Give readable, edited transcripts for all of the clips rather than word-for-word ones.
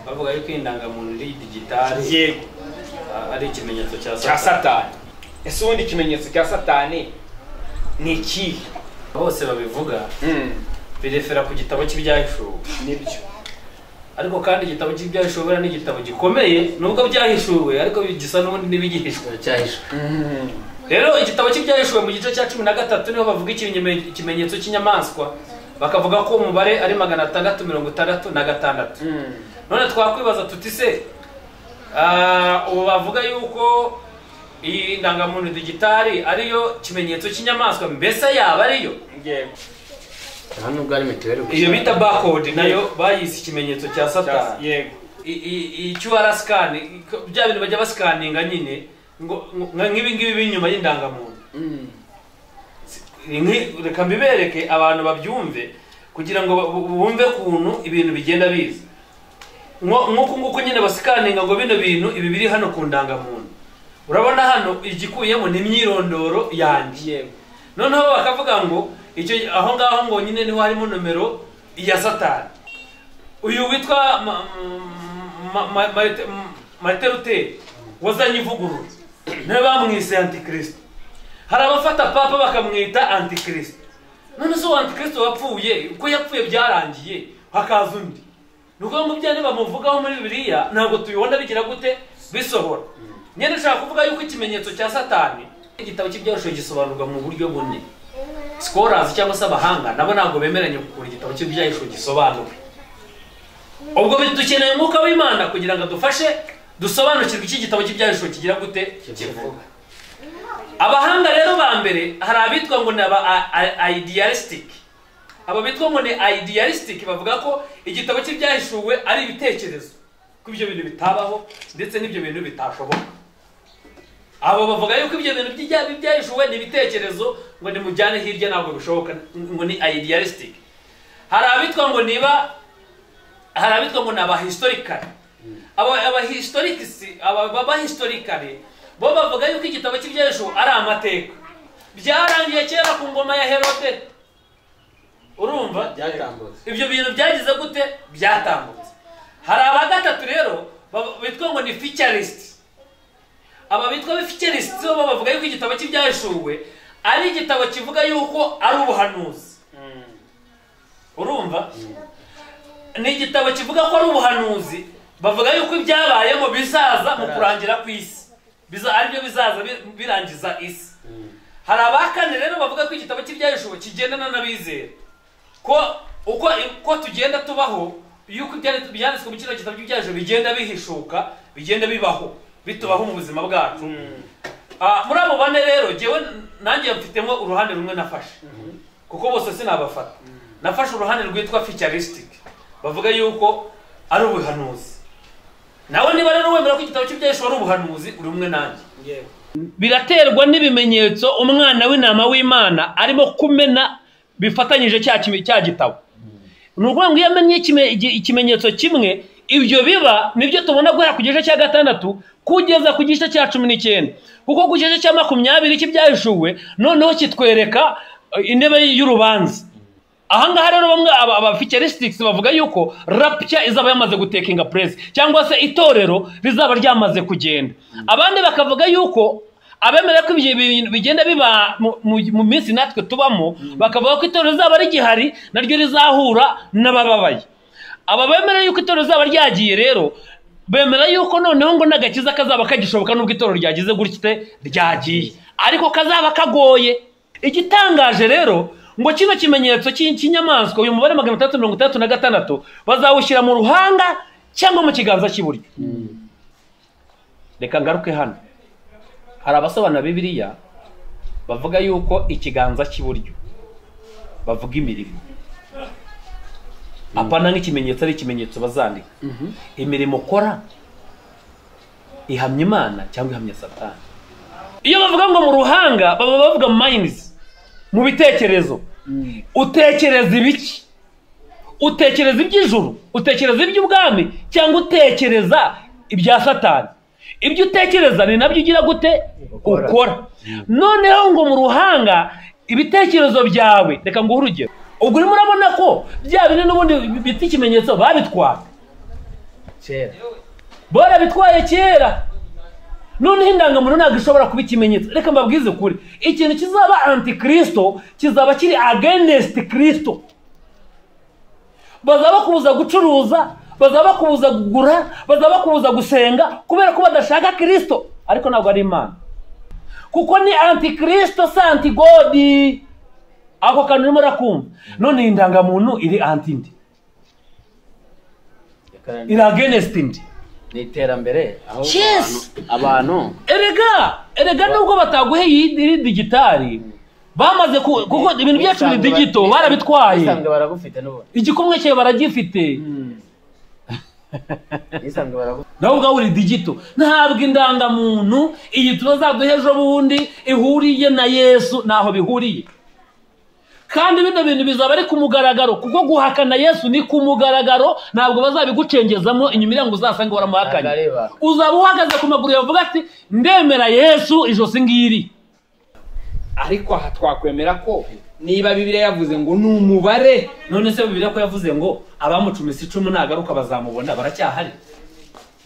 bavuga yuko indangamuntu iri digitali yego ari ikimenyetso cya Satani. Ese ubundi ikimenyetso cya Satani ni iki? bose babivuga birefera ku gitabo cy'ibyahishuwe. Nibyo. Ariko kandi igitabo cy'ibyahishuwe ni igitabo gikomeye nubwo byahishuwe ariko gisa n'ubundi n'ibigihishwe cyahishwe. Rero igitabo cy'ibyahishuwe mu gice cya 13 niho bavuga ikimenyetso cy'inyamaswa bakavuga ko umubare ari 666. None twakwibaza tuti se ubu bavuga yuko iyi ndangamuntu digitali ariyo kimenyetso cy'inyamaswa, mbese yaba ariyo? Yego. Hano bwari mituweli. Iyo bita barcode nayo bayise ikimenyetso cya Satani. Yego. QR scan bya bintu bajya bascanninga nyine ngo nk'ibi binyuma y'indangamuntu. Reka mbibereke abantu babyumve kugira ngo bumve kuntu ibintu bigenda biza. Nguko nyine bascanninga ngo bino bintu ibi biri hano ku ndangamuntu. Urabona hano igikuyemo ni imyirondoro yanjye. Noneho bakavuga ngo icyo aho ngaho ngo nyine niho harimo numero ya Satani. Uyu witwa Martin Luther wazanye ivugurura nawe bamwise Antikristo. Hari abafata papa bakamwita Antikristo. None so Antikristo wapfuye uko yapfuye byarangiye hakaza undi. Nuko ngo byane bamuvugaho muri Bibiliya ntabwo tubibona bigira gute bisohora. Nyene nshaka kuvuga yuko ikimenyetso cya Satani igitabo cy'ibyahishuwe gisobanurwa mu buryo bune. Scholars cyangwa se abahanga nabo ntabwo bemeranya gukora igitabo cy'ibyahishuwe gisobanurwa. Ubwo dukeneye umwuka w'Imana kugira ngo adufashe dusobanukirwe iki gitabo cy'ibyahishuwe kigira gute kivuga. Abahanga rero ba mbere hari abitwa ngo naba idealistic. Aba bitwa ngo ni idealistic bavuga ko igitabo cy'ibyahishuwe ari ibitekerezo ko ibyo bintu bitabaho ndetse n'ibyo bintu bitashoboka. Abo bavuga yuko ibyo bintu by'ibyahishuwe ni ibitekerezo ngo ni mujyane hirya ntabwo bishoboka ngo ni idealistic. Hari abitwa ngo naba historical. Aba historically bo bavuga yuko igitabo cy'ibyahishuwe ari amateka. Byarangiye kera ku ngoma ya Herode. Urumva? Byatambutse. Ibyo bintu byagize gute? Byatambutse. Hari abagatatu rero bitwa ngo ni futurist. Aba bitwa futurist bo bavuga yuko igitabo cy'ibyahishuwe ari igitabo kivuga yuko ari ubuhanuzi. Urumva? Ni igitabo kivuga ko ari ubuhanuzi, bavuga yuko ibyabayemo bizaza mu kurangira kw'isi. Aribyo bizaza birangiza isi. Hari abakane rero bavuga ko igitabo cy'ibyahishuwe kigendana n'abizera. Ko tugenda tubaho yuko byanditswe mu kino gitabo cy'ibyahishuwe bigenda bihishuka, bigenda bibaho, bitubaho mu buzima bwacu. Muri abo bane rero jewe nanjye mfitemo uruhande rumwe nafashe. Kuko bose sinabafata. Nafashe uruhande rwitwa futuristic. Bavuga yuko ari ubuhanuzi. Nawe niba rero wemera ko igitabo cy'ibyahishuwe ari ubuhanuzi uri umwe nanjye. Biraterwa n'ibimenyetso umwana w'intama w'Imana arimo kumena bifatanyije cya gitabo. Nuko ngo yamenye ikimenyetso kimwe ibyo biba nibyo tubona guhera ku gice cya 6 kugeza ku gice cya 19. Kuko ku gice cya 20 cy'ibyahishuwe noneho kitwereka intebe y'urubanza. Ahangaha rero bamwe aba futuristics bavuga yuko rapture izaba yamaze gutekinga place cyangwa se itorero rizaba ryamaze kugenda. Abandi bakavuga yuko abemera ko ibyo bigenda biba mu minsi natwe tubamo bakavuga ko itorero rizaba rigihari naryo rizahura n'abababaye. Aba bemera yuko itorero rizaba ryagiye rero bemera yuko noneho ngo nagakiza kazaba kagishoboka nubwo itorero ryagize gutite ryagiye ariko kazaba kagoye. Igitangaje rero ngo kino kimenyetso cy'inyamaswa uyu mubare 666 bazawushyira mu ruhanga cyangwa mu kiganza cy'iburyo. Reka ngaruke hano. Hari abasobanura Bibiliya bavuga yuko ikiganza cy'iburyo bavuga imirimo. Apana nk'ikimenyetso ari ikimenyetso bazandika. Imirimo kora ihamya Imana cyangwa ihamya Satani. Iyo bavuga ngo mu ruhanga baba bavuga minds mu bitekerezo. Utekereza ibiki? Utekereza iby'ijuru, utekereza iby'ubwami cyangwa utekereza ibya Satani. Ibyo utekereza ni nabyo ugira gute ukora. Noneho ngo mu ruhanga ibitekerezo byawe reka ngo urugero. Ubwo urimo urabona ko bya bine n'ubundi biti ikimenyetso babitwara. kera barabitwaye kera. Noneho indangamuntu ntabwo ishobora kuba ikimenyetso. Reka mbabwize ukuri, ikintu kizaba antikristo kizaba kiri against Kristo. Bazaba kubuza gucuruza, bazaba kubuza kugura, bazaba kubuza gusenga kubera ko badashaka Kristo, ariko ntabwo ari Imana. Kuko ni antikristo si antigodi. Ako kantu urimo urakumva. None indangamuntu iri antindi, iri against indi. ni iterambere aho Yes. abantu Erega nubwo bataguheye iyi digitali bamaze kuko ibintu byacu ni digito barabitwaye. Isanzwe baragufite n'ubundi. Igikumwe cye baragifite. Isanzwe baragufite. Nawe ubwawe uri digito. Ntabwo indangamuntu iyi tuzaduha ejo bundi ihuriye na Yesu, naho bihuriye. Kandi bino bintu bizaba ari ku mugaragaro, kuko guhakana Yesu ni ku mugaragaro, ntabwo bazabigucengezamo inyuma irango uzasanga waramuhakanye. Uzaba uhagaze ku maguru yavuga ati ndemera Yesu ijosi ngiri. ariko aha twakwemera ko niba Bibiliya yavuze ngo ni umubare, None se Bibiliya ko yavuze ngo abamucumisa 10 nagaruka bazamubona, baracyahari.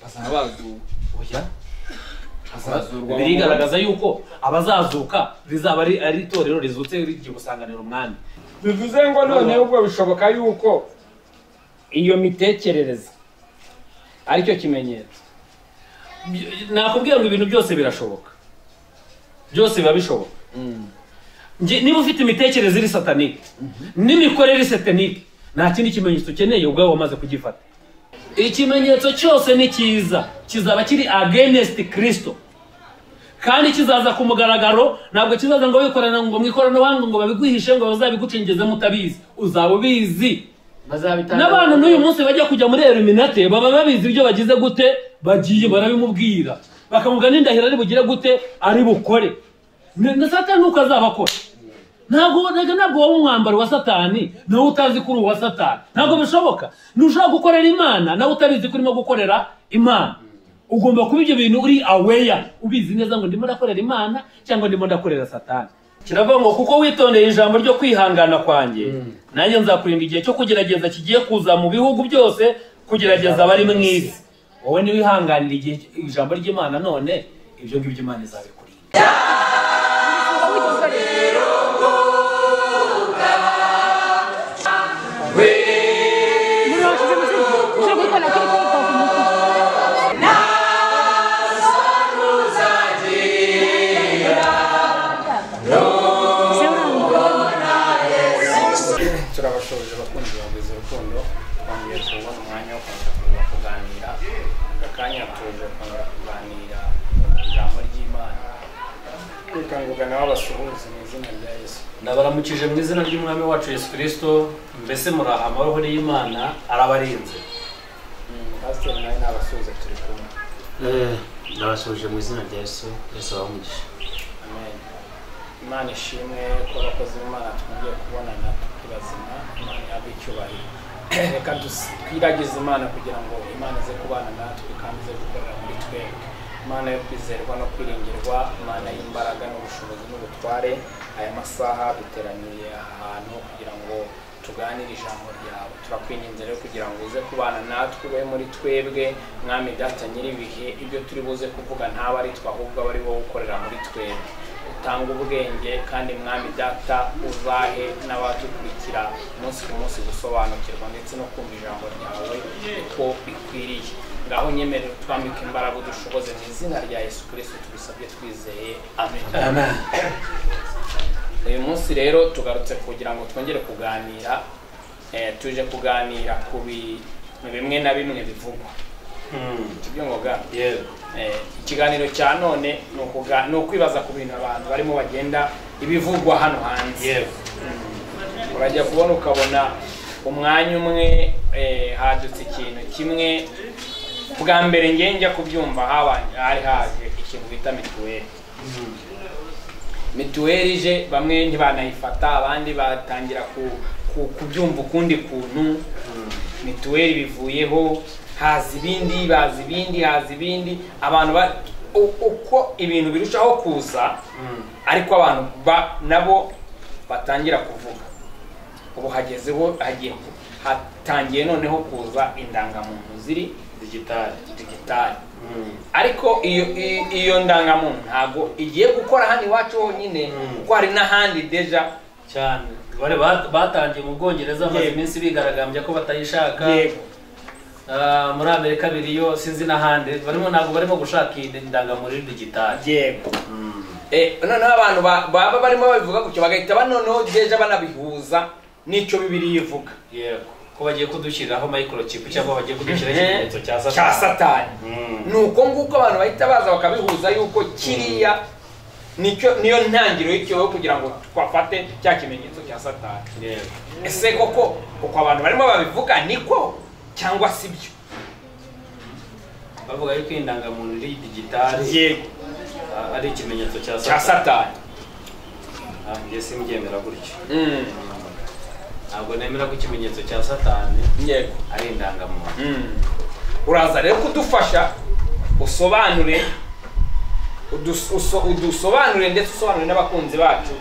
bazabazu Oya. azazurwa. Bibiliya igaragaza yuko abazazuka rizaba ari itorero rizutse rigiye gusanganira umwami. bivuze ngo none ubwo bishoboka yuko iyo mitekerereze aricyo kimenyetso. Nakubwira ngo ibintu byose birashoboka. Byose biba bishoboka. Niba ufite imitekerereze iri satanike n'imikorere iri satanike, nta kindi kimenyetso ukeneye ubwawe wamaze kugifata. Ikimenyetso cyose ni cyiza kizaba kiri against Kristo, kandi kizaza ku mugaragaro. Ntabwo kizaza ngo wikorana ngo mwikoranabuhanga ngo babiguhishe ngo bazabigucengeze mutabizi. Uzaba ubizi. N'abantu n'uyu munsi bajya kujya muri Illuminati baba babizi ibyo bagize gute, bagiye barabimubwira bakamuga n'indahiro ari bugire gute ari bukore. Na Satani nuko azabakora. Ntabwo wowe umwambaro wa Satani nawe utazi kuri uwa Satani, ntabwo bishoboka. Ntushobora gukorera Imana nawe utabizi ko urimo gukorera Imana. Ugomba kuba ibyo bintu uri aware, ubizi neza ngo ndimo ndakorera Imana cyangwa ndimo ndakorera Satani. Kiravuga ngo kuko witondeye ijambo ryo kwihangana kwanjye, nanjye nzakurinda igihe cyo kugerageza kigiye kuza mu bihugu byose, kugerageza abari mu isi. Wowe ni wihanganira igihe ijambo ry'Imana, none ibyo ngibyo Imana izabikurinda. Turabashoboje abakunzi bageze urukundo, twongeye kubona umwanya wo kongera kuganira. Akanya tuje kongera kuganira mu ijambo ry'Imana. Kwikanguka nawe abasuhuza mu izina rya Yesu. Ndabaramukije mu izina ry'umwami wacu Yesu Kristo. Mbese muri amahoro y'Imana arabarinze. Pastor nawe nabasuhuza turi kumwe. Ndabasuje mu izina rya Yesu, Yesu abamugisha. Amen. Imana ishimwe ko abakozi b'Imana twongeye kubonana tukibazima. Imana yabe icyubahiro. Reka twiragize Imana kugira ngo Imana ize kubana natwe kandi ize gukorera muri twebwe. Imana yo kwizerwa no kwiringirwa, Imana y'imbaraga n'ubushobozi n'ubutware. Aya masaha duteraniye ahantu kugira ngo tuganire ijambo ryawe. Turakwinginze rero kugira ngo uze kubana natwe ube muri twebwe, Mwami Data nyir'ibihe. Ibyo turi buze kuvuga ntaba ari twe ahubwo bari bo gukorera muri twebwe. Utanga ubwenge kandi Mwami Data uzahe n'abatukurikira umunsi ku munsi gusobanukirwa ndetse no kumva ijambo ryawe uko bikwiriye. Ngaho nyemerera twambike imbaraga udushoboze mu izina rya Yesu Kristo tubisabye twizeye. Amen. Amen. Uyu munsi rero tugarutse kugira ngo twongere kuganira, tuje kuganira ku bimwe na bimwe bivugwa. Tubyo ngoga. Ikiganiro cya none ni ukwibaza ku bintu abantu barimo bagenda ibivugwa hano hanze. Urajya kubona ukabona umwanya umwe hadutse ikintu kimwe. Bwa mbere njya kubyumva hari haje ikintu bita mituweli. Mituweli ije bamwe ntibanayifata, abandi batangira kubyumva ukundi kuntu. Mituweli bivuyeho haza ibindi abantu uko ibintu birushaho kuza, ariko abantu nabo batangira kuvuga. Ubu hagezeho hatangiye noneho kuza indangamuntu ziri digitali. ariko iyo ndangamuntu ntabwo igiye gukora hano iwacu honyine kuko hari n'ahandi deja cyane bari batangiye mu Bwongereza amaze iminsi bigaragambya ko batayishaka. Muri Amerika biriyo sinzi n'ahandi ntabwo barimo gushaka indangamuntu digitali. Yego. Noneho abantu baba barimo babivuga gutyo bagahita banoneho deja banabihuza n'icyo Bibiliya ivuga. Yego. Ko bagiye kudushyiriraho microchip cyangwa bagiye kudushyiraho ikimenyetso cya Satani. Nuko nguko abantu bahita baza bakabihuza yuko kiriya niyo ntangiriro y'ikibazo kugira ngo twafate cya kimenyetso cya Satani. Yego. Ese koko abantu barimo babivuga niko cyangwa sibyo? Bavuga yuko indangamuntu iri digitali. Yego. Ari ikimenyetso cya Satani. Njye simbyemera gutyo. Ntabwo nemera ko ikimenyetso cya Satani ari indangamuntu. Uraza rero kudufasha usobanure udusobanure ndetse usobanure n'abakunzi bacu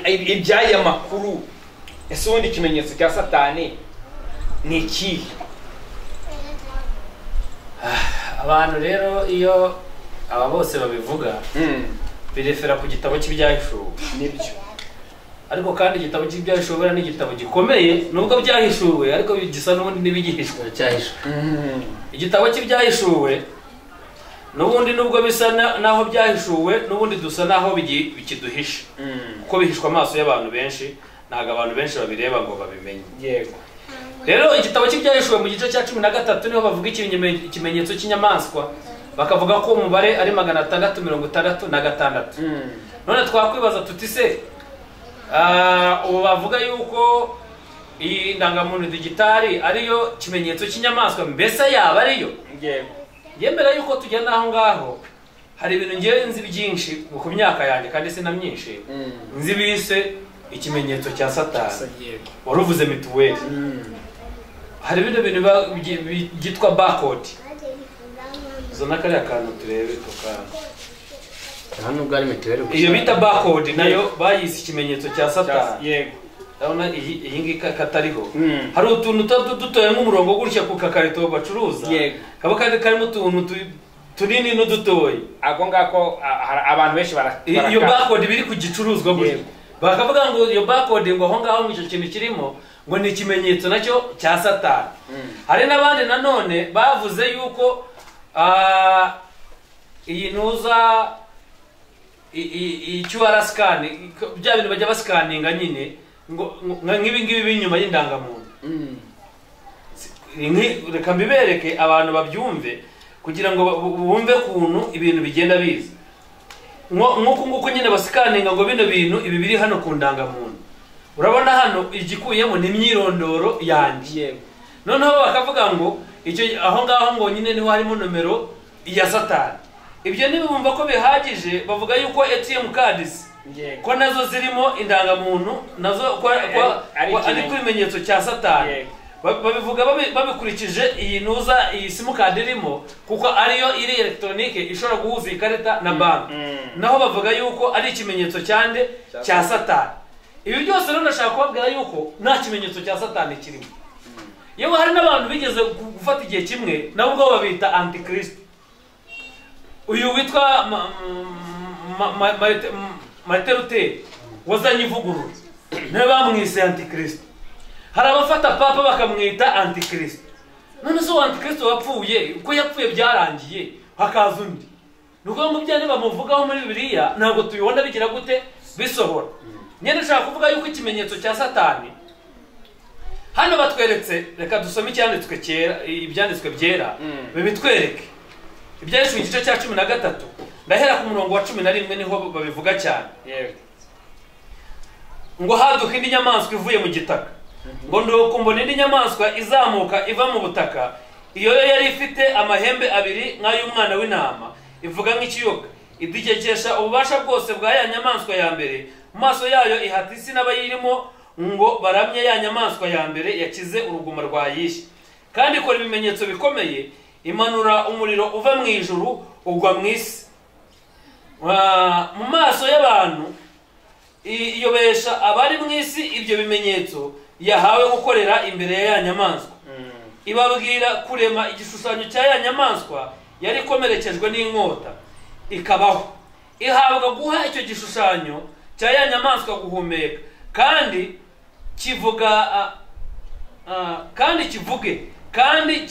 iby'aya makuru. Ese ubundi ikimenyetso cya Satani ni ikihe? Abantu rero iyo aba bose babivuga birefera ku gitabo cy'ibyahishuwe. Nibyo. Ariko kandi igitabo cy'ibyahishuwe ni igitabo gikomeye nubwo byahishuwe ariko gisa n'ubundi n'ibigihishwe cyahishwe. Igitabo cy'ibyahishuwe n'ubundi nubwo bisa naho byahishuwe n'ubundi dusa naho bikiduhisha kuko bihishwa amaso y'abantu benshi, ntabwo abantu benshi babireba ngo babimenye. Yego. Rero igitabo cy'ibyahishuwe mu gice cya 13 niho bavuga ikimenyetso cy'inyamaswa, bakavuga ko umubare ari 666. None twakwibaza tuti se ubu bavuga yuko iyi ndangamuntu digitali ariyo kimenyetso cy'inyamaswa, mbese yaba ariyo? Yemera yuko tugenda aho ngaho hari ibintu ngewe nzi byinshi ku myaka yanjye kandi si na myinshi nzi bise ikimenyetso cya Satani. Waruvuze mituweli. Hari ibintu byitwa barcode. Izo nakariya kantu turebe hano bwari mituweli gusa. Iyo bita barcode nayo bayise ikimenyetso cya Satani. Yego. Urabona iyi ngi katariho. Hari utuntu dutoye nk'umurongo gutya ku kakarito bacuruza. Kaba kandi karimo utuntu tunini n'udutoye. Ako ngako abantu benshi baraka. Iyo barcode biri ku gicuruzwa gutya. Bakavuga ngo iyo barcode ngo aho ngaho mu icyo kintu kirimo ngo ni ikimenyetso nacyo cya Satani. Hari n'abandi nanone bavuze yuko iyi nuza QR scan bya bintu bajya basikaninga nyine ngo nk'ibi ngibi binyuma y'indangamuntu. Reka mbibereke abantu babyumve kugira ngo bumve kuntu ibintu bigenda biza. Nguko nyine basikaninga ngo bino bintu ibi biri hano ku ndangamuntu. Urabona hano igikuyemo ni imyirondoro yanjye. Noneho bakavuga ngo icyo aho ngaho ngo nyine niho harimo nomero ya Satani. Ibyo nibumva ko bihagije bavuga yuko ATM cards ko nazo zirimo indangamuntu nazo ari ku bimenyetso cya Satani. Babivuga babikurikije iyi nuza iyi simu card irimo kuko ariyo iri electronique ishobora guhuza ikarita na bank. Naho bavuga yuko ari ikimenyetso cyande cya Satani. Ibi byose rero ndashaka kubabwira yuko nta kimenyetso cya Satani kirimo. Yewe hari n'abantu bigeze gufata igihe kimwe nabo ubwo babita antikristo. Uyu witwa Martin Luther wazanye ivugurura nawe bamwise antikristo. Hari abafata papa bakamwita antikristo. None so antikristo wapfuye uko yapfuye byarangiye hakaza undi. Nuko ngo byane bamuvugaho muri Bibiliya ntabwo tubibona bigira gute bisohora. Nyene nshaka kuvuga yuko ikimenyetso cya Satani hano batweretse, reka dusome icyanditswe cyera, ibyanditswe byera bibitwereke. Ibyanditswe igice cya 13 ndahera ku murongo wa 11 niho babivuga cyane. Ngo haduka indi nyamaswa ivuye mu gitaka. Ngo ndoko mbona indi nyamaswa izamuka iva mu butaka. Iyo yari ifite amahembe abiri nk'ay'umwana w'intama, ivuga nk'ikiyoka, idikekesha ububasha bwose bwa ya nyamaswa ya mbere. Mu maso yayo ihata isi n'abayirimo ngo baramye ya nyamaswa ya mbere yakize uruguma rwayishe. Kandi ikora ibimenyetso bikomeye, imanura umuriro uva mu ijuru ugwa mu isi. Mu maso y'abantu iyobesha abari mu isi ibyo bimenyetso yahawe gukorera imbere ya nyamaswa. Ibabwira kurema igishushanyo cya ya nyamaswa yari ikomerekejwe n'inkota ikabaho. Ihabwa guha icyo gishushanyo cya ya nyamaswa guhumeka kandi kivuge kandi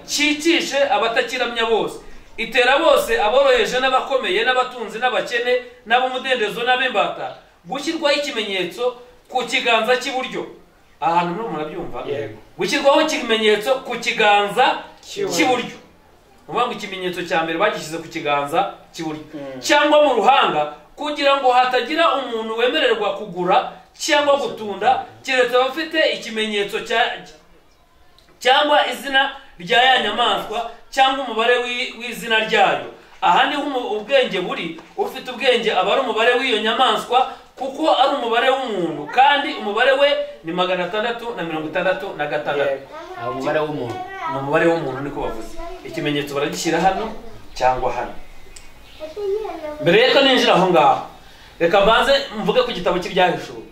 cyicishe abatakiramya bose. Itera bose aboroheje n'abakomeye n'abatunzi n'abakene n'abumudendezo n'abimbata gushyirwaho ikimenyetso ku kiganza cy'iburyo. Ahantu no murabyumva, gushyirwaho ikimenyetso ku kiganza cy'iburyo. Ubanga ikimenyetso cya mbere bagishyize ku kiganza cy'iburyo cyangwa mu ruhanga, kugira ngo hatagira umuntu wemererwa kugura cyangwa gutunda keretse abafite ikimenyetso cyangwa izina rya ya nyamaswa cyangwa umubare w'izina ryayo. Aha niho ubwenge buri. Ufite ubwenge aba ari umubare w'iyo nyamaswa, kuko ari umubare w'umuntu, kandi umubare we ni 666. umubare w'umuntu ni umubare w'umuntu niko bavuze. Ikimenyetso baragishyira hano cyangwa hano. Mbere yuko ninjira aho ngaho, reka mbanze mvuge ku gitabo cy'ibyahishuwe.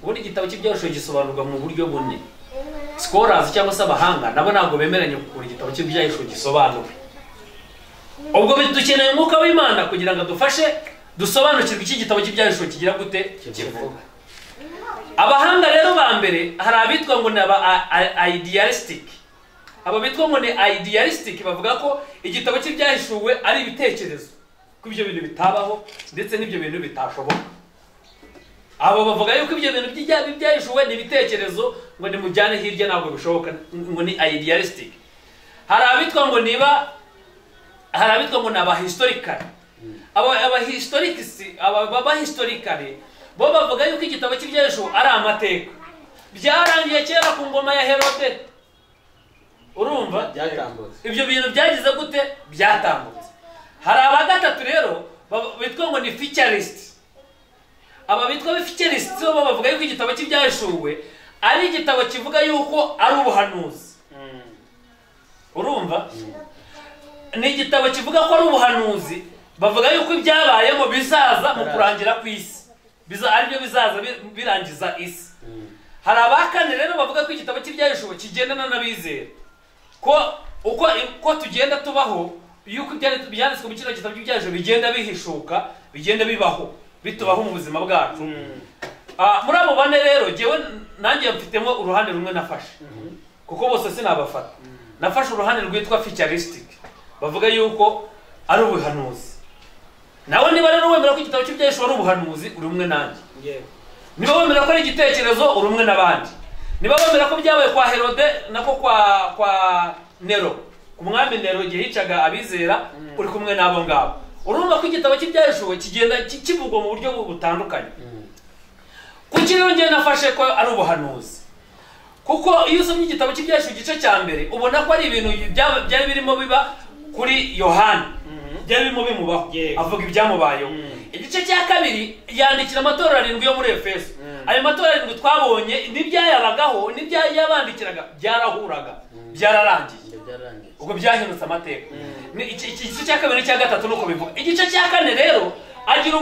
Ubundi igitabo cy'ibyahishuwe gisobanurwa mu buryo bune. Scholars cyangwa se abahanga nabo ntabwo bemeranya ku igitabo cy'ibyahishuwe gisobanura. Ubwo dukeneye umwuka w'Imana kugira ngo adufashe dusobanukirwe iki gitabo cy'ibyahishuwe kigira gute kivuga. Abahanga rero ba mbere hari abitwa ngo ni idealistic. Aba bitwa ngo ni idealistic bavuga ko igitabo cy'ibyahishuwe ari ibitekerezo, ko ibyo bintu bitabaho ndetse n'ibyo bintu bitashoboka. Abo bavuga yuko ibyo bintu by'ibyahishuwe ni ibitekerezo, ngo ni mujyane hirya ntabwo bishoboka, ngo ni idealistic. Hari abitwa ngo ni abahistorical. Abahistorically bo bavuga yuko igitabo cy'ibyahishuwe ari amateka byarangiye kera ku ngoma ya Herode. Urumva? Ibyo bintu byagize gute? Byatambutse. Hari abagatatu rero bitwa ngo ni futurist. Aba bitwa futurist bo bavuga yuko igitabo cy'ibyahishuwe ari igitabo kivuga yuko ari ubuhanuzi. Urumva? Ni igitabo kivuga ko ari ubuhanuzi, bavuga yuko ibyabayemo bizaza mu kurangira kw'isi. Aribyo bizaza birangiza isi. Hari abakane rero bavuga ko igitabo cy'ibyahishuwe kigendana n'abizera, ko tugenda tubaho, yuko byanditswe mu kino gitabo cy'ibyahishuwe bigenda bihishuka, bigenda bibaho, bitubaho mu buzima bwacu. Muri abo bane rero jewe nanjye mfitemo uruhande rumwe nafashe, kuko bose sinabafata. Nafashe uruhande rwitwa futuristic, bavuga yuko ari ubuhanuzi. Nawe niba rero wemera ko igitabo cy'ibyahishuwe ari ubuhanuzi, uri umwe nanjye. Niba wemera ko ari igitekerezo, uri umwe n'abandi. Niba wemera ko byabaye kwa Herode nako kwa Nero, ku mwami Nero igihe hicaga abizera, uri kumwe n'abo ngabo. Urumva ko igitabo cy'ibyahishuwe kigenda kivugwa mu buryo butandukanye. Kuki rero njye nafashe ko ari ubuhanuzi? Kuko iyo usomye igitabo cy'ibyahishuwe igice cya mbere ubona ko ari ibintu byari birimo biba kuri Yohana, byari birimo bimubaho, avuga ibyamubayeho. Igice cya kabiri yandikira amatorero 7 yo muri Efeso. Ayo matorero 7 twabonye n'ibyayabagaho n'ibyayabandikiraga byarahuraga, byararangiye, ubwo byahindutse amateka. Igice cya kabiri n'icya gatatu nuko bivuga. Igice cya kane rero agira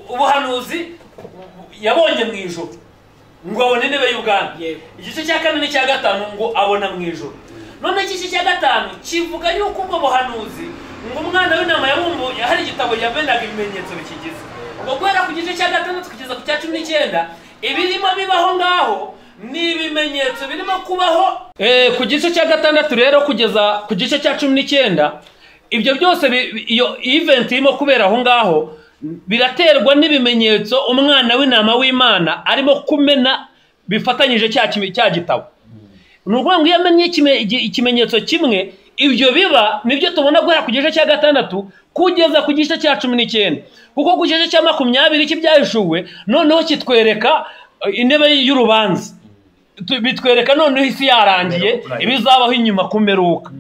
ubuhanuzi yabonye mu ijuru, ngo abone intebe y'ubwami. Igice cya kane n'icya gatanu ngo abona mu ijuru. None igice cya gatanu kivuga yuko ubwo buhanuzi ngo umwana w'intama yabumbuye hari igitabo yabendaga ibimenyetso bikigize. Ubwo guhera ku gice cya gatandatu kugeza ku cya 19 ibirimo bibaho ngaho ni ibimenyetso birimo kubaho. Ku gice cya gatandatu rero kugeza ku gice cya 19 ibyo byose iyo event irimo kubera aho ngaho biraterwa n'ibimenyetso umwana w'intama w'Imana arimo kumena bifatanyije cya gitabo. Nuko ngo yamenye ikimenyetso kimwe, ibyo biba nibyo tubona guhera ku gice cya gatandatu kugeza ku gice cya 19. Kuko ku gice cya 20 cy'ibyahishuwe noneho kitwereka intebe y'urubanza, bitwereka noneho isi yarangiye, ibizabaho inyuma kumeruka.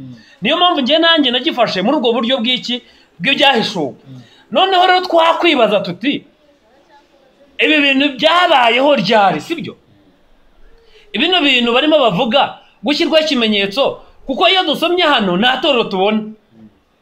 Niyo mpamvu ngiye nanjye nagifashe muri ubwo buryo bw'ibyahishuwe. Noneho rero twakwibaza tuti ibi bintu byabayeho ryari, sibyo? Ibino bintu barimo bavuga gushyirwaho ikimenyetso, kuko iyo dusomye hano nta torero tubona.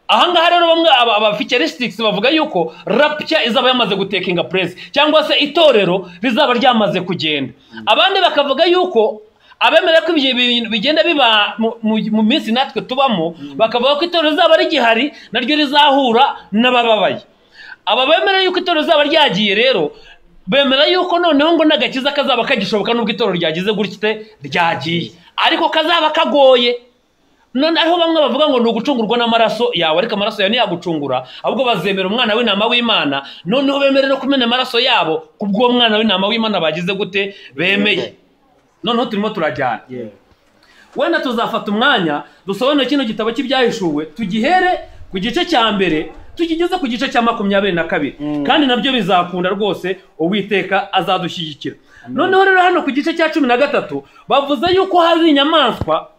ahangaha rero bamwe abafikeristics bavuga yuko rapture izaba yamaze gutekinga place cyangwa se itorero rizaba ryamaze kugenda. Abandi bakavuga yuko abemera ko ibyo bigenda biba mu minsi natwe tubamo, bakavuga ko itorero rizaba rigihari naryo rizahura n'abababaye. Aba bemera yuko itorero rizaba ryagiye rero bemera yuko noneho ngo n'agakiza kazaba kagishoboka nubwo itorero ryagize gutya ryagiye, ariko kazaba kagoye. None aho bamwe bavuga ngo ni ugucungurwa n'amaraso yawe, ariko amaraso yawe ntiyagucungura, ahubwo bazemera umwana w'intama w'Imana, noneho bemere no kumena amaraso yabo kubw'uwo mwana w'intama w'Imana bagize gute bemeye. Noneho turimo turajyana, wenda tuzafata umwanya dusobanure kino gitabo cy'ibyahishuwe, tugihere ku gice cya mbere tukigeze ku gice cya 22, kandi nabyo bizakunda rwose, Uwiteka azadushyigikira. Noneho rero hano ku gice cya 13 bavuze yuko hari inyamaswa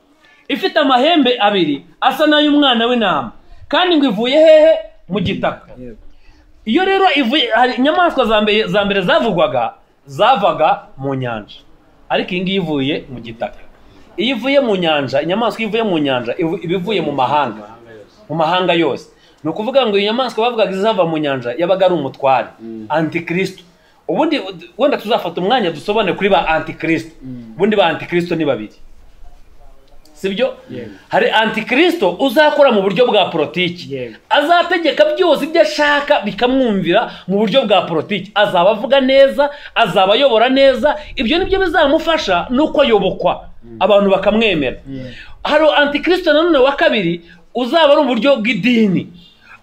ifite amahembe abiri asa n'ay'umwana w'intama, kandi ngo ivuye hehe? Mu gitaka. Iyo rero ivuye, inyamaswa za mbere zavaga mu nyanja, ariko iyi ngiyi ivuye mu gitaka. Iyo ivuye mu nyanja, inyamaswa ivuye mu nyanja ibivuye mu mahanga yose. Ni ukuvuga ngo inyamaswa bavugaga izava mu nyanja yabaga ari umutware, Antikristo. Ubundi wenda tuzafata umwanya dusobanure kuri ba Antikristo. Ubundi ba Antikristo ni babiri, sibyo? Hari Antikristo uzakora mu buryo bwa politiki, azategeka byose ibyo ashaka bikamwumvira mu buryo bwa politiki, azaba avuga neza, azaba ayobora neza, ibyo nibyo bizamufasha nuko ayobokwa abantu bakamwemera. Hari Antikristo nanone wa kabiri uzaba ari uburyo bw'idini,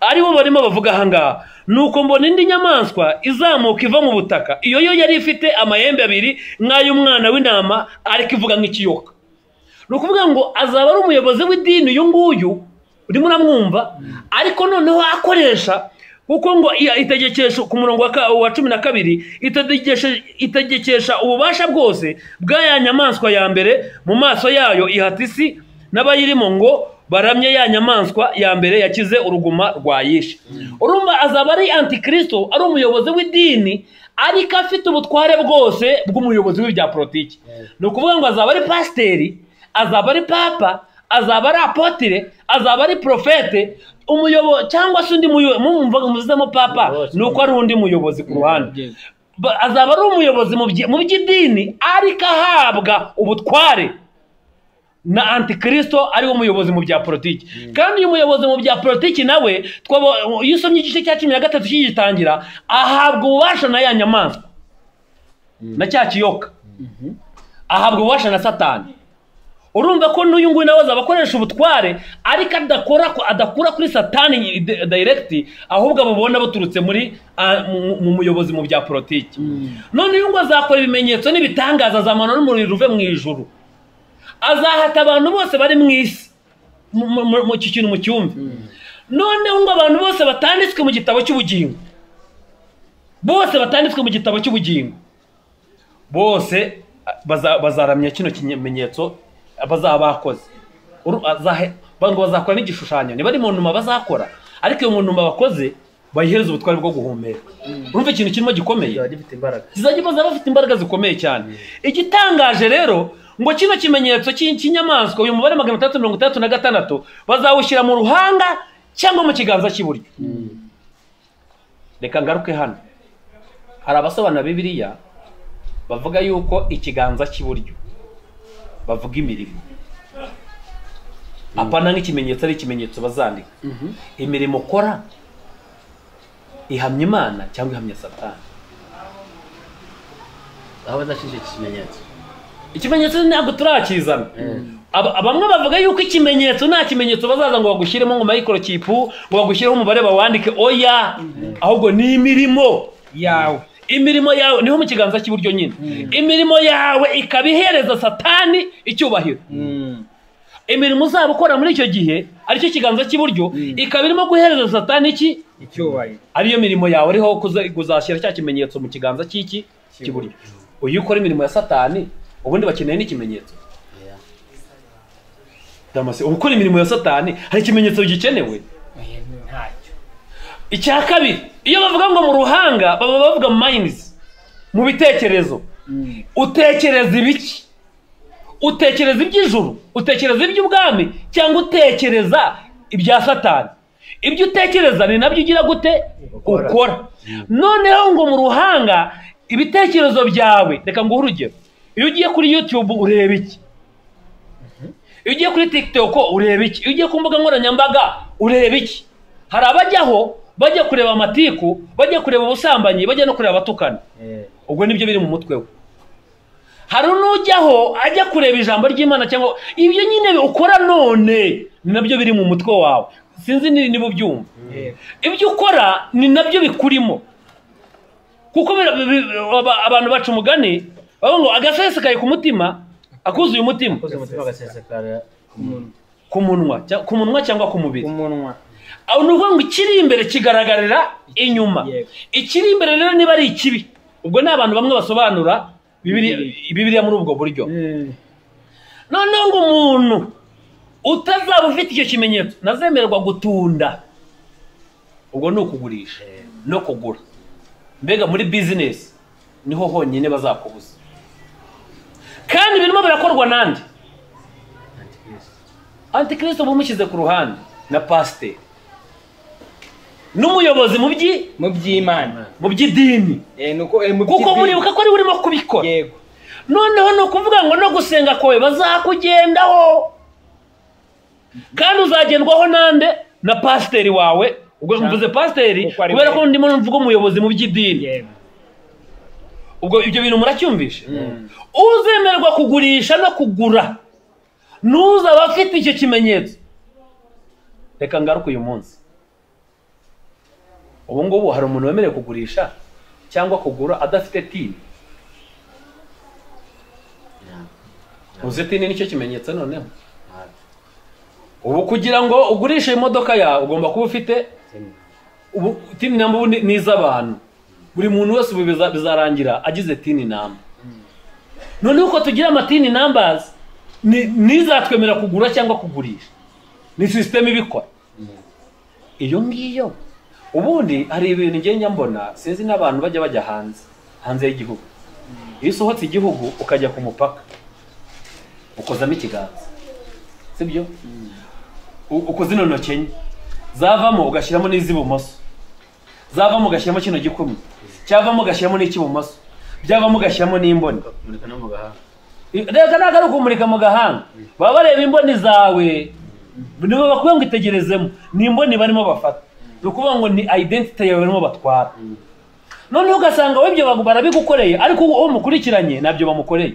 aribo barimo bavuga ahangaha. Nuko mbona indi nyamaswa izamuka iva mu butaka, iyo yo yari ifite amahembe abiri nk'ay'umwana w'intama, ariko ivuga nk'ikiyoka. Ni ukuvuga ngo azaba ari umuyobozi w'idini uyu nguyu urimo uramwumva, ariko noneho akoresha, kuko ngo itegekesha ku murongo wa 12 itegekesha ububasha bwose bw'aya nyamaswa ya mbere mu maso yayo ihata isi n'abayirimo ngo baramye ya nyamaswa ya mbere yakize uruguma rwayishe. Urumva azaba ari Antikristo, ari umuyobozi w'idini, ariko afite ubutware bwose bw'umuyobozi w'ibya politiki. Ni ukuvuga ngo azaba ari pasiteri, azaba ari papa, azaba ari apotire, azaba ari profete, umuyobozi cyangwa se undi muyobozi. Mumvamo papa nuko ari undi muyobozi ku ruhande. Azaba ari umuyobozi mu by'idini, ariko ahabwa ubutware na Antikristo, ari umuyobozi mu bya politiki. Kandi uyu muyobozi mu bya politiki nawe iyo usomye igice cya 13 kigitangira, ahabwa ububasha na ya nyamaswa na cya kiyoka, ahabwa ububasha na Satani. Urumva ko n'uyu nguyu nawe azaba akoresha ubutware, ariko adakura kuri Satani direct, ahubwo abubona buturutse mu muyobozi mu bya politiki. None uyu nguyu azakora ibimenyetso n'ibitangaza, azamanura n'umuriro uve mu ijuru, azahata abantu bose bari mu isi mu kintu mu cyumba. Noneho ngo abantu bose batanditswe mu gitabo cy'ubugingo, bose bazaramya kino kimenyetso bazaba bakoze. Bazakora n'igishushanyo, niba ari mu ntuma bazakora, ariko iyo mu ntuma bakoze bayihereza ubutware bwo guhumeka. Urumva ikintu kirimo gikomeye, zizajya bafite imbaraga zikomeye cyane. Igitangaje rero ngo kino kimenyetso cy'inyamaswa, uyu mubare 366 bazawushyira mu ruhanga cyangwa mu kiganza cy'iburyo. Reka ngaruke hano, hari abasobanura Bibiliya bavuga yuko ikiganza cy'iburyo bavuga imirimo, apana nk'ikimenyetso ari ikimenyetso bazandika. Imirimo ukora ihamya Imana cyangwa ihamya Satani. aho badashije ikimenyetso ntabwo turakizana. Bamwe bavuga yuko ikimenyetso nta kimenyetso bazaza ngo bagushyiremo ngo microchip, ngo bagushyiraho umubare bawandike, oya, ahubwo ni imirimo yawe. Imirimo yawe niho mu kiganza cy'iburyo nyine. Imirimo yawe ikabihereza Satani icyubahiro. Imirimo uzaba ukora muri icyo gihe aricyo kiganza cy'iburyo, ikabirimo guhereza Satani icyubahiro. Ariyo mirimo yawe ariho kuzashyira cya kimenyetso mu kiganza cy'iburyo. Uyu ukora imirimo ya Satani, ubundi bakeneye n'ikimenyetso. Damase, ukora imirimo ya Satani hari ikimenyetso gikenewe? Ntacyo. Icya kabiri, iyo bavuga ngo mu ruhanga baba bavuga minds, mu bitekerezo. Utekereza ibiki? Utekereza iby'ijuru, utekereza iby'ubwami, cyangwa utekereza ibya Satani? ibyo utekereza ni nabyo ugira gute ukora. Noneho ngo mu ruhanga ibitekerezo byawe, reka nguhe urugero, iyo ugiye kuri YouTube ureba iki, iyo ugiye kuri TikTok ureba iki, iyo ugiye ku mbuga nkoranyambaga ureba iki. Hari abajyaho bajya kureba amatiku, bajya kureba ubusambanyi, bajya no kureba abatukana, ubwo nibyo biri mu mutwe we. Hari n'ujyaho ajya kureba ijambo ry'Imana, cyangwa ibyo nyine ukora none ni nabyo biri mu mutwe wawe. Sinzi niba ubyumva. Ibyo ukora ni nabyo bikurimo, kuko abantu baca umugani bavuga ngo agasesekaye ku mutima akuzuye umutima, ku munwa cyangwa ku mubiri. Aho nuvuga ngo ikiri imbere kigaragarira inyuma. Ikiri imbere rero niba ari ikibi, ubwo ni abantu bamwe basobanura Bibiliya muri ubwo buryo. Noneho ngo umuntu utazaba ufite icyo kimenyetso nazemererwa gutunda, ubwo ni ukugurisha no kugura. Mbega muri business niho honyine bazakubuza, kandi birimo birakorwa nande? Antikristo bumushyize ku ruhande na pasiteri n'umuyobozi mu by'Imana, mu by'idini, kuko muribuka ko ari urimo kubikora. Noneho ni ukuvuga ngo no gusenga kwawe bazakugendaho, kandi uzagendwaho nande? Na pasiteri wawe. Ubwo mvuze pasiteri kubera ko ndimo mvuga umuyobozi mu by'idini. Ubwo ibyo bintu muracyumvisha. Uzemerwa kugurisha no kugura n'uzaba afite icyo kimenyetso. Reka ngaruke uyu munsi, ubu ngubu hari umuntu wemerewe kugurisha cyangwa kugura adafite tini? Uzi tini nicyo kimenyetso noneho. Ubu kugira ngo ugurishe imodoka yawe ugomba kuba ufite tini namba. Ni iz'abantu, buri muntu wese ubu bizarangira agize tini namba. Noneho uko tugira amatini numbers nizatwemera kugura cyangwa kugurisha, ni system ibikora iyo ngiyo. Ubundi hari ibintu ngenda mbona, sinzi n'abantu bajya hanze y'igihugu. Iyo usohotse igihugu ukajya ku mupaka ukozamo ikiganza, sibyo? Ukoze ino ntoki enye, zavamo ugashyiramo n'iz'ibumoso, zavamo ugashyiramo kino gikumwe, cyavamo ugashyiramo n'icy'ibumoso, byavamo ugashyiramo n'imboni. Reka ntabwo ari ukumurika mu gahanga, baba bareba imboni zawe, nibo bakwiye ngo itegerezemo, ni imboni barimo bafata. Ni ukuvuga ngo ni identity yawe barimo batwara. Noneho ugasanga we ibyo barabigukoreye, ariko uwo mukurikiranye nabyo bamukoreye.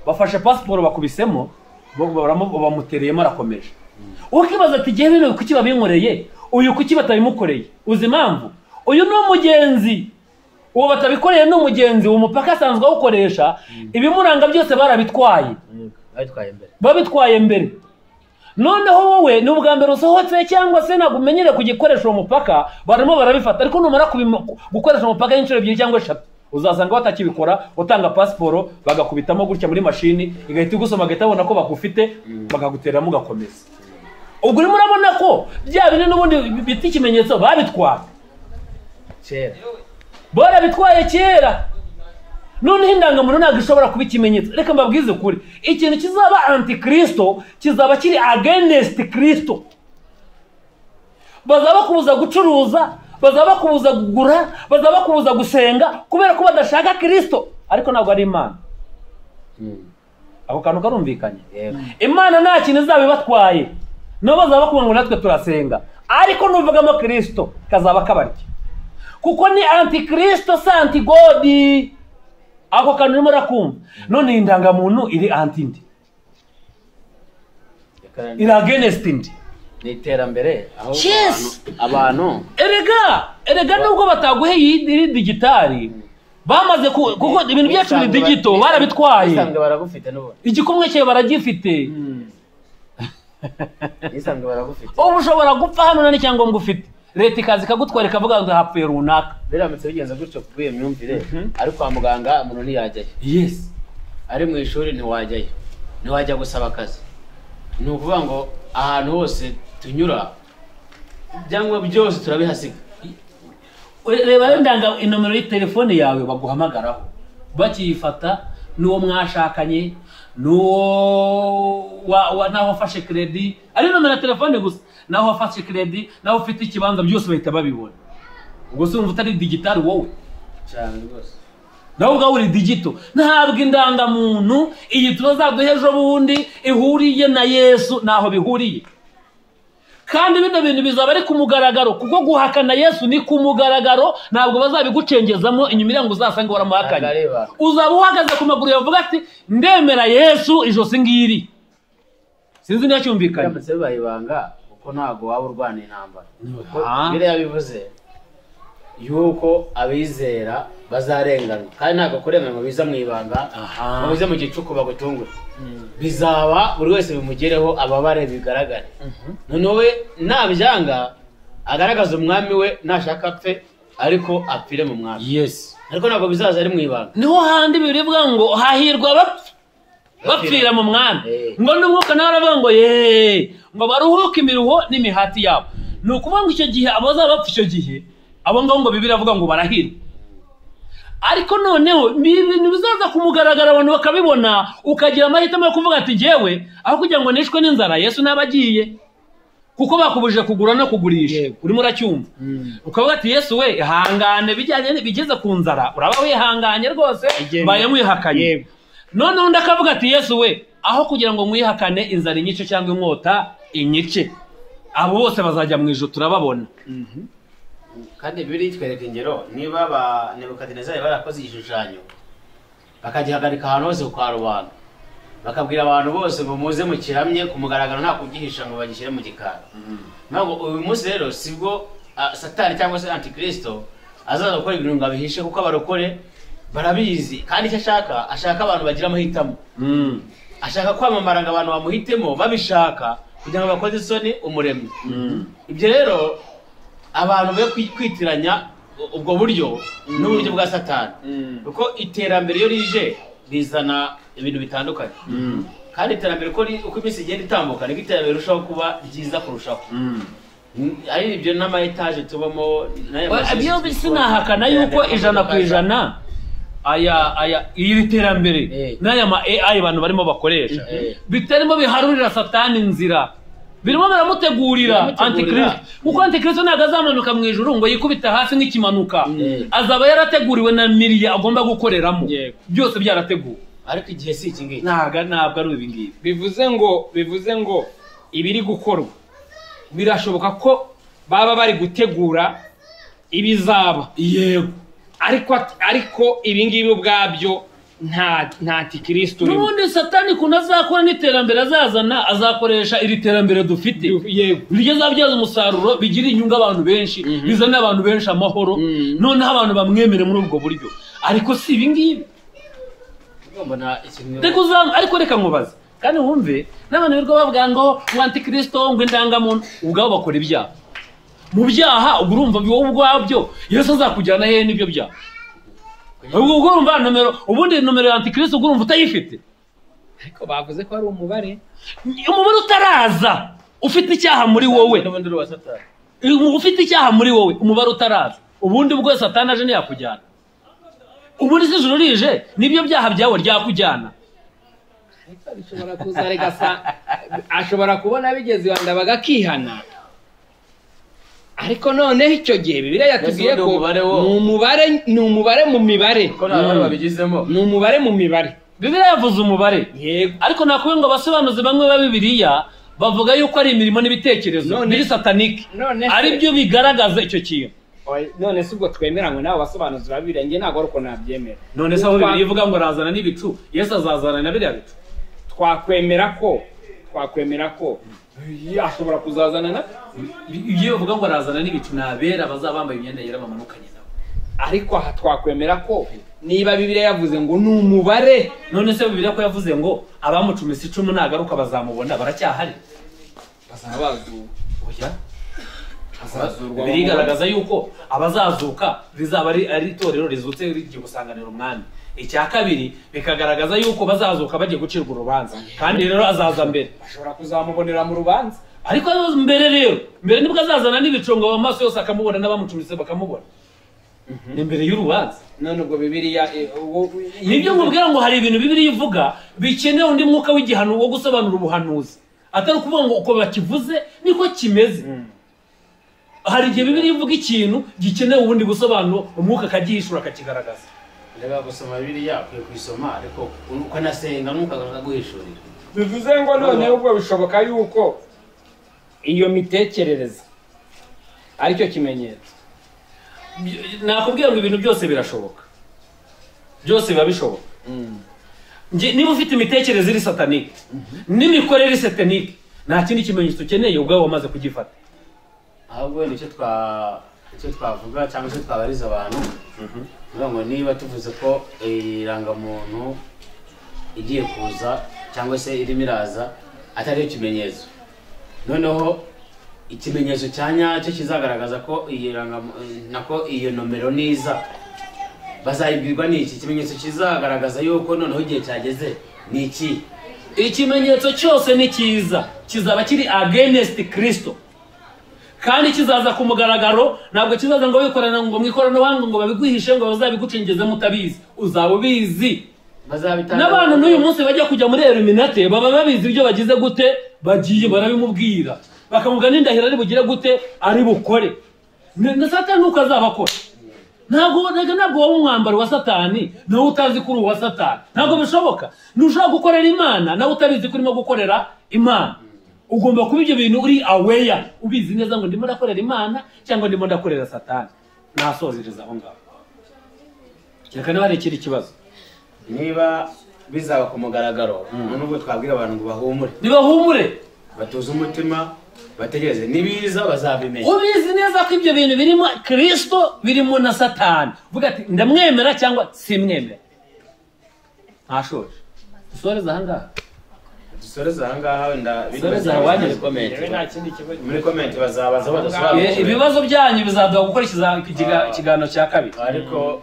Bafashe pasiporo bakubisemo, bamutereyemo arakomeje. Ukibaza ati gihe bino kuki babinkoreye, uyu kuki batabimukoreye? Uzi impamvu? Uyu ni umugenzi, uwo batabikoreye ni umugenzi, uwo mupaka asanzwe awukoresha, ibimuranga byose barabitwaye, babitwaye mbere. Noneho wowe ni ubwa mbere usohotse cyangwa se ntabwo umenyere kugikoresha uwo mupaka, barimo barabifata. Ariko numara gukoresha umupaka inshuro 2 cyangwa 3 uzasanga batakibikora, utanga pasiporo bagakubitamo gutya muri mashini igahita igusoma, agahita abona ko bakufite, bakaguteramo ugakomeza. Ubwo urimo urabona ko bya bintu n'ubundi biti ikimenyetso babitwaye kera, barabitwaye kera. Noneho indangamuntu ntabwo ishobora kuba ikimenyetso. Reka mbabwize ukuri, ikintu kizaba antikristo kizaba kiri against Kristo. Bazaba kubuza gucuruza, bazaba kubuza kugura, bazaba kubuza gusenga kubera ko badashaka Kristo, ariko ntabwo ari Imana. Ako kantu karumvikanye. Imana nta kintu izaba ibatwaye, no bazaba kuvuga ngo natwe turasenga, ariko nuvugamo Kristo kazaba kabarye, kuko ni antikristo sa antigodi. Ako kantu urimo urakumva. None indangamuntu iri anti-ndi, iri against ndi. Ni iterambere aho abantu erega nubwo bataguheye iri digitali, bamaze kuko ibintu byacu muri digito barabitwaye. Isanzwe baragufite n'ubu, igikumwe cye baragifite, isanzwe baragufite. Ubu ushobora gupfa hano nani cyangwa ngo ufite leta ikazi kagutwara ikavuga ngo hapfuye runaka. Biramutse bigenza gutyo kubiye myumvire, ariko kwa muganga umuntu ntiyajyayo. Yes. Ari mu ishuri ntiwajyayo, ntiwajya gusaba akazi. Ni ukuvuga ngo ahantu hose tunyura byangwa byose turabihasiga. Reba ndanga inomero y'itelefone yawe baguhamagaraho, bakiyifata n'uwo mwashakanye, n'uwo naho wafashe kredi ari nomero ya telefone gusa, naho wafashe kredi, naho ufite ikibanza, byose bahita babibona. Ubwo se wumva utari digitali wowe cyane rwose, nawe ubwawe uri digito. Ntabwo indangamuntu iyi tuzaduha ejo bundi ihuriye na Yesu, naho bihuriye. Kandi bino bintu bizaba ari ku mugaragaro, kuko guhakana Yesu ni ku mugaragaro, ntabwo bazabigucengezamo inyuma irango uzasanga waramuhakanye. Uzaba uhagaze ku maguru yavuga ati ndemera Yesu, ijosi ngiri. Sinzi niba cyumvikanye. Byamutse bayibanga kuko ntago waba urwana intambara. Bibiliya bivuze yuko abizera bazarenganwa, kandi ntago kurenganwa biza mu ibanga, ngo bize mu gicuku bagutungure. Bizaba buri wese bimugereho ababare bigaragare. None we nabyanga agaragaza umwami we, nashaka apfe ariko apfire mu mwami. Yes. Ariko ntago bizaza ari mu ibanga. Niho handi bivuga ngo hahirwa bapfira mu mwami. Ngo n'umwuka nawe aravuga ngo ngo baruhuke imiruho n'imihati yabo. Ni ukuvuga ngo icyo gihe abazaba bapfa icyo gihe, abo ngabo ngo Bibiliya avuga ngo barahirwa. Ariko noneho ibintu bizaza kumugaragara, abantu bakabibona, ukagira amahitamo yo kuvuga ati njyewe aho kugira ngo nishwe n'inzara, Yesu nabagiye, kuko bakubujije kugura no kugurisha. Urimo uracyumva, ukavuga ati Yesu we ihangane, bijyanye bigeze ku nzara uraba wihanganye rwose, mbaye mwihakanye. Noneho undi akavuga ati Yesu we aho kugira ngo mwihakane inzara inyice cyangwa inkota inyice, abo bose bazajya mu ijuru turababona. Kandi biri twereka ingero, niba ba Nebukadinezari barakoze igishushanyo bakagihagarika ahantu hose kwa rubanda, bakabwira abantu bose ngo muze mu kihamye ku mugaragaro, nta kugihisha ngo bagishyire mu gikari. Ntabwo uyu munsi rero sibwo Satani cyangwa se Antikristo azaza gukora ibintu ngo abihishe, kuko abarokore barabizi, kandi icyo ashaka abantu bagira amahitamo. Ashaka kwamamara ngo abantu bamuhitemo babishaka, kugira ngo bakoze isoni umuremyi. Ibyo rero abantu be kwitiranya ubwo buryo n'uburyo bwa Satani, kuko iterambere iyo rije rizana ibintu bitandukanye. Kandi iterambere uko iminsi igenda itambuka, niko iterambere rirushaho kuba ryiza kurushaho. Ari ibyo n'ama etaje tubamo, ibyo sinahakana yuko 100% iri terambere n'aya ma AI abantu barimo bakoresha bitarimo biharurira Satani inzira, birimo baramutegurira Antikristo. Kuko Antikristo ntabwo azamanuka mu ijuru ngo yikubita hasi nk'ikimanuka, azaba yarateguriwe na miliya agomba gukoreramo, byose byarateguwe. Ariko igihe si iki ngiki, ntabwo ari ibi ngibi. bivuze ngo ibiri gukorwa birashoboka ko baba bari gutegura ibizaba. Yego, ariko ibi ngibi ubwabyo nta Antikristo urimo. N'ubundi Satani kuntu azakora n'iterambere azazana, azakoresha iri terambere dufite, Yego, biryo azabyaza umusaruro, bigira inyungu abantu benshi, bizana abantu benshi amahoro, noneho abantu bamwemere muri ubwo buryo. Ariko si ibi ngibi. Ariko reka nkubaze, kandi wumve n'abantu birwa bavuga ngo Antikristo ngo indangamuntu, ubwabo bakora ibyaha. Mu byaha ubwo urumva wowe ubwabyo Yesu azakujyana hehe n'ibyo byaha? Ubwo urumva ubundi nomero ya Antikristo urumva utayifite. ariko bavuze ko ari umubare utaraza, ufite icyaha muri wowe, ufite icyaha muri wowe, umubare utaraza. Ubundi bwo Satani aje ntiyakujyana. Ubundi si ijuru rije nibyo byaha byawe ryakujyana. bishobora kuza regasa, ashobora kubona bigeze wanda bagakihana. Ariko noneho icyo gihe Bibiliya yatubwiye ko ni umubare mu mibare, ko n'abantu babigizemo, ni umubare mu mibare. Bibiliya yavuze umubare, yego, ariko nakuye ngo abasobanuzi bamwe ba Bibiliya bavuga yuko ari imirimo n'ibitekerezo biri satanike, ari byo bigaragaza icyo kintu. None se ubwo twemeranywe n'abo basobanuzi ba Bibiliya, nge ntabwo ari uko nabyemera. None se aho Bibiliya ivuga ngo razana n'ibicu, Yesu azazana na biriya bicu. Twakwemera ko ashobora kuzazana na iyo uvuga ngo arazana n'ibicu, nabera bazaba bambaye imyenda yera bamanukanye nabo. Ariko aha twakwemera ko niba Bibiliya yavuze ngo ni umubare, none se Bibiliya ko yavuze ngo abamucumisa 10 nagaruka bazamubona, baracyahari, bazabazuka. Bibiliya igaragaza yuko abazazuka rizaba ari itorero rizutse rigiye gusanganira umwami. Icya kabiri bikagaragaza yuko bazazuka bagiye gucirwa urubanza, kandi rero azaza mbere, ashobora kuzamubonera mu rubanza. Ariko mbere nibwo azazana n'ibicongo, amaso yose akamubona, n'abamucumise bakamubona. imbere y'urubanza. none ubwo bibiliya Nibyo nkubwira ngo hari ibintu Bibiliya ivuga bikeneye undi mwuka w'igihano wo gusobanura ubuhanuzi, atari ukuvuga ngo uko bakivuze niko kimeze. Hari igihe Bibiliya ivuga ikintu gikeneye ubundi busobanuro, umwuka akagihishura akakigaragaza. Reba gusoma Bibiliya ukwiye kuyisoma ariko ukanasenga n'umwuka akaguhishurira. bivuze ngo none ubwo bishoboka yuko iyo mitekerereze aricyo kimenyetso. Nakubwira ngo ibintu byose birashoboka, byose biba bishoboka. Niba ufite imitekerereze iri satanike n'imikorere iri satanike, nta kindi kimenyetso ukeneye ubwawe wamaze kugifata. Ahubwo nicyo twavuga cyangwa se twabariza abantu, ngo niba tuvuze ko irangamuntu igiye kuza cyangwa se irimo iraza atari ikimenyetso, noneho ikimenyetso cya nyacyo kizagaragaza ko iyo nomero niza bazayibwirwa n'iki? Ikimenyetso kizagaragaza yuko noneho igihe cyageze ni iki? Ikimenyetso cyose ni cyiza, kizaba kiri against Kristo, kandi kizaza ku mugaragaro. Ntabwo kizaza ngo wikorana ngo mwikoranabuhanga ngo babiguhishe ngo bazabigucengeze mutabizi. Uzaba ubizi. N'abantu n'uyu munsi bajya kujya muri Illuminati baba babizi ibyo bagize gute, bagiye barabimubwira, bakamuga n'indahiro ari bugire gute ari bukore. Na Satani nuko azabakora. Ntabwo wowe umwambaro wa Satani nawe utazi kuri uwa Satani, ntabwo bishoboka. Ntushobora gukorera Imana nawe utabizi ko urimo gukorera Imana. Ugomba kuba ibyo bintu uri aware, ubizi neza ngo ndimo ndakorera Imana cyangwa ndimo ndakorera Satani. Nasozereza aho ngaho. Reka niba hari ikindi kibazo, niba bizaba ku mugaragaro, nubwo twabwira abantu ngo bahumure, nibahumure, batuze umutima, bategereze nibiza bazabimenya. Ubizi neza ko ibyo bintu birimo Kristo birimo na Satani. Vuga ati ndamwemera cyangwa simwemera. Ntashoje. Dusoreza aha ngaha. Dusoreza aha ngaha wenda Dusoreza awanye muri comment bazabaza badasobanura. Ibibazo byanyu bizaduha gukora ikiganiro cya kabiri. Ariko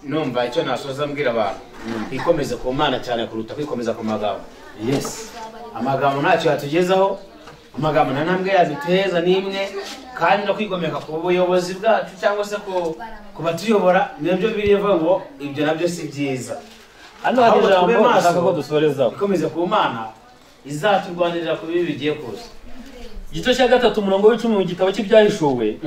numva icyo nasoza mbwira abantu, ikomeze ku Mana cyane kuruta kwikomeza ku magambo. Yes. Amagambo ntacyo yatugezaho, amagambo nta ntambwe yaduteza n'imwe, kandi no kwigomeka ku buyobozi bwacu cyangwa se ku batuyobora nabyo birivuga ngo ibyo nabyo si byiza. Hano hari ijambo nshaka ko dusorezaho. Ikomeze ku Mana izaturwanirira ku bibi bigiye kuza. Igice cya 3 umurongo w'10 mu gitabo cy'ibyahishuwe.